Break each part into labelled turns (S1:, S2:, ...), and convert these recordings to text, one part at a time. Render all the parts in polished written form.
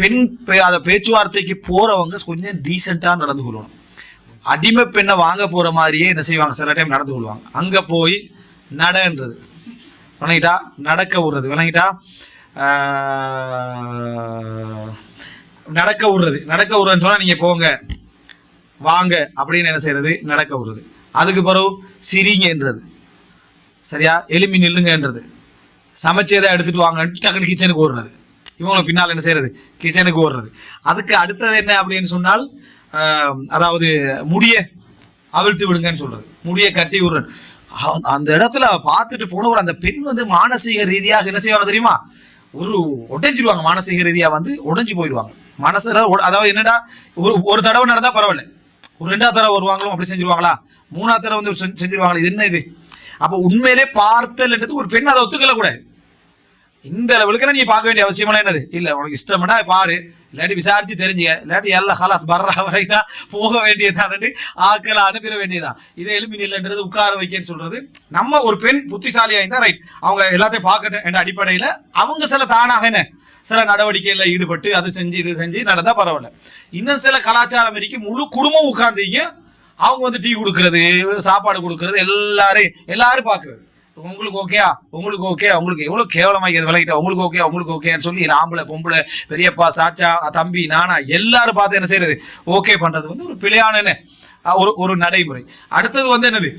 S1: பெண் அந்த பேச்சுவார்த்தைக்கு போறவங்க கொஞ்சம் டீசெண்டா நடந்து கொள்ளணும். அடிமை பெண்ணை வாங்க போற மாதிரியே என்ன செய்வாங்க, சில டைம் நடந்து கொள்வாங்க. அங்க போய் நடன்றது விளங்கிட்டா, நடக்க விடுறது விளங்கிட்டா, நடக்க விடுறதுன்னு சொன்னா நீங்க போங்க வாங்க அப்படின்னு என்ன செய்யறது, நடக்க விடுறது. அதுக்கு பிறகு சிரிங்கன்றது, சரியா, எலும்பி நில்லுங்கன்றது, சமைச்சதை எடுத்துட்டு வாங்க டக்குனு கிச்சனுக்கு ஓடுறது, இவங்களும் பின்னால் என்ன செய்யறது, கிச்சனுக்கு ஓடுறது. அதுக்கு அடுத்தது என்ன அப்படின்னு சொன்னால், அதாவது முடிய அவிழ்த்து விடுங்கன்னு சொல்றது, முடிய கட்டி விடுறது. அந்த இடத்துல பார்த்துட்டு போனவர் அந்த பெண் வந்து மானசீக ரீதியாக என்ன செய்வாங்க தெரியுமா, ஒரு உடைஞ்சிருவாங்க, மானசீக ரீதியா வந்து உடைஞ்சு போயிடுவாங்க மனசுல. அதாவது என்னடா, ஒரு தடவை நடந்தா பரவாயில்ல, ஒரு 2வது தடவை வருவாங்களும் அப்படி செஞ்சிருவாங்களா, 3வது தடவை வந்து செஞ்சிருவாங்களா, இது என்ன இது. அப்ப உண்மையிலே பார்த்தல் ஒரு பெண் அதை ஒத்துக்கல கூடாது. இந்த லெவலுக்கு நீ பார்க்க வேண்டிய அவசியமான என்னது இல்ல, உனக்கு இஷ்டம்னா பாரு, இல்லாட்டி விசாரிச்சு தெரிஞ்சுக்க, இல்லாட்டி எல்லாம் ஹலாஸ் பர்றா வரைக்கும் போக வேண்டியதானு ஆக்களை அனுப்பிட வேண்டியதான். இதை எலும்பி நில்லைன்றது உட்கார வைக்கன்னு சொல்றது. நம்ம ஒரு பெண் புத்திசாலியா இருந்தா ரைட், அவங்க எல்லாத்தையும் பார்க்கணும் என்ற அடிப்படையில அவங்க சில தானாக என்ன சில நடவடிக்கையில ஈடுபட்டு அது செஞ்சு இது செஞ்சு நடந்தா பரவாயில்ல. இன்னும் சில கலாச்சாரம் இருக்கு, முழு குடும்பம் உட்கார்ந்தீங்க, அவங்க வந்து டீ கொடுக்கறது, சாப்பாடு கொடுக்கறது, எல்லாரும் பாக்குறது. உங்களுக்கு ஓகேயா, உங்களுக்கு ஓகே, உங்களுக்கு எவ்வளவு கேவலமாக்கிறது விளக்கிட்டா, உங்களுக்கு ஓகேன்னு சொல்லி ஆம்பளை பொம்பளை பெரியப்பா சாச்சா தம்பி நானா எல்லாரும் பார்த்து என்ன செய்யறது, ஓகே பண்றது வந்து ஒரு பிழையான என்ன ஒரு நடைமுறை. அடுத்தது வந்து என்னது,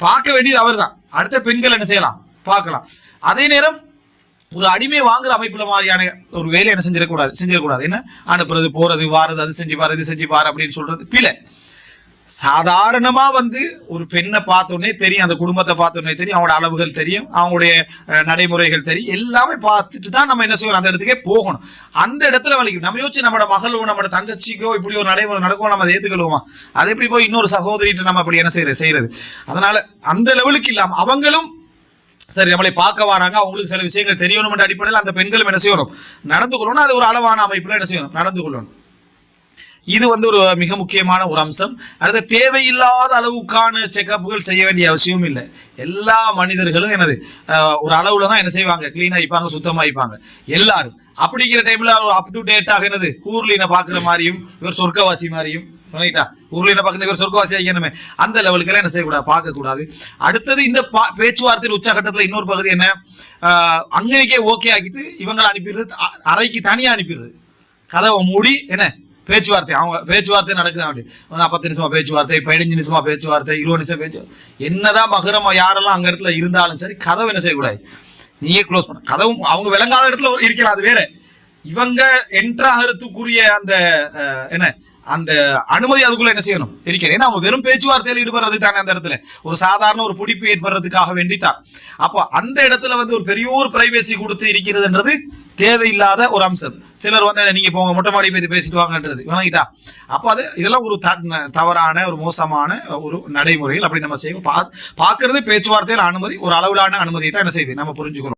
S1: பார்க்க வேண்டியது அவர் தான். அடுத்த பெண்கள் என்ன செய்யலாம், பார்க்கலாம். அதே நேரம் ஒரு அடிமை வாங்குற அமைப்புல மாதிரியான ஒரு வேலை என்ன செஞ்சிடக்கூடாது. என்ன அனுப்புறது போறது வாரது, அது செஞ்சு பாரு இது செஞ்சு பாரு அப்படின்னு சொல்றது பிழை. சாதாரணமா வந்து ஒரு பெண்ணை பார்த்தோன்னே தெரியும், அந்த குடும்பத்தை பார்த்தோன்னே தெரியும், அவங்களோட அளவுகள் தெரியும், அவங்களுடைய நடைமுறைகள் தெரியும், எல்லாமே பார்த்துட்டு தான் நம்ம என்ன செய்யணும், அந்த இடத்துக்கே போகணும். அந்த இடத்துல வலிக்கும். நம்ம யோசிச்சு நம்மளோட மகளோ நம்மளோட தங்கச்சிக்கோ இப்படி ஒரு நடைமுறை நடக்கும், நம்ம அதை ஏற்றுக்கொள்வோமா, அதை எப்படி போய் இன்னொரு சகோதரிட்டு நம்ம அப்படி என்ன செய்யறது. அதனால அந்த லெவலுக்கு இல்லாம அவங்களும் சரி நம்மளை பார்க்க வராங்க, அவங்களுக்கு சில விஷயங்கள் தெரியணும் அடிப்படையில் அந்த பெண்களும் என்ன செய்யணும், நடந்து கொள்ளணும். அது ஒரு அளவான அமைப்புல என்ன செய்யணும், நடந்து கொள்ளணும். இது வந்து ஒரு மிக முக்கியமான ஒரு அம்சம். அடுத்த தேவையில்லாத அளவுக்கான செக்கப்புகள் செய்ய வேண்டிய அவசியம் இல்லை. எல்லா மனிதர்களும் என்னது ஒரு அளவுல தான் என்ன செய்வாங்க, கிளீனா வைப்பாங்க, சுத்தமா வைப்பாங்க எல்லாரும். அப்படிங்கிற டைம்ல அப் டு டேட்டாக என்னது ஊர்லீனை பாக்குற மாதிரியும் இவர் சொர்க்கவாசி மாதிரியும் ஊர்லீனை பார்க்க இவர் சொர்க்கவாசி ஆகியணுமே, அந்த லெவலுக்கு என்ன செய்யக்கூடாது, பார்க்க கூடாது. அடுத்தது இந்த பேச்சுவார்த்தையின் உச்சகட்டத்தில் இன்னொரு பகுதி என்ன, அங்கனைக்கே ஓகே ஆக்கிட்டு இவங்களை அனுப்பிடுறது, அறைக்கு தனியா அனுப்பிடுறது, கதவை மூடி என்ன பேச்சுவார்த்தை, அவங்க பேச்சுவார்த்தை நடக்குது. அப்படி 10 நிமிஷமா பேச்சுவார்த்தை, 15 நிமிஷமா பேச்சுவார்த்தை, 20 நிமிஷம் பேச்சு, என்னதான் மகரம் யாரெல்லாம் அங்க இடத்துல இருந்தாலும் சரி கதவு என்ன செய்யக்கூடாது, நீயே க்ளோஸ் பண்ண. கதவும் அவங்க விளங்காத இடத்துல இருக்கலாம், அது வேற. இவங்க என்ட்ராகிறதுக்குரிய அந்த என்ன அந்த அனுமதி அதுக்குள்ள என்ன செய்யணும் இருக்கிறது. ஏன்னா அவங்க வெறும் பேச்சுவார்த்தையில் ஈடுபடுறது தானே அந்த இடத்துல ஒரு சாதாரண ஒரு பிடிப்பு ஏற்படுறதுக்காக வேண்டித்தான். அப்போ அந்த இடத்துல வந்து ஒரு பெரிய ஒரு பிரைவேசி கொடுத்து இருக்கிறதுன்றது தேவையில்லாத ஒரு அம்சம். சிலர் வந்து நீங்க போங்க மொட்டை மாடி போய் பேசிட்டு வாங்கன்றது விளங்கிட்டா. அப்போ அது இதெல்லாம் ஒரு தவறான ஒரு மோசமான ஒரு நடைமுறைகள். அப்படி நம்ம செய்வோம் பார்க்கறது பேச்சுவார்த்தையில் அனுமதி, ஒரு அளவிலான அனுமதியை தான் என்ன செய்யுது நம்ம புரிஞ்சுக்கணும்.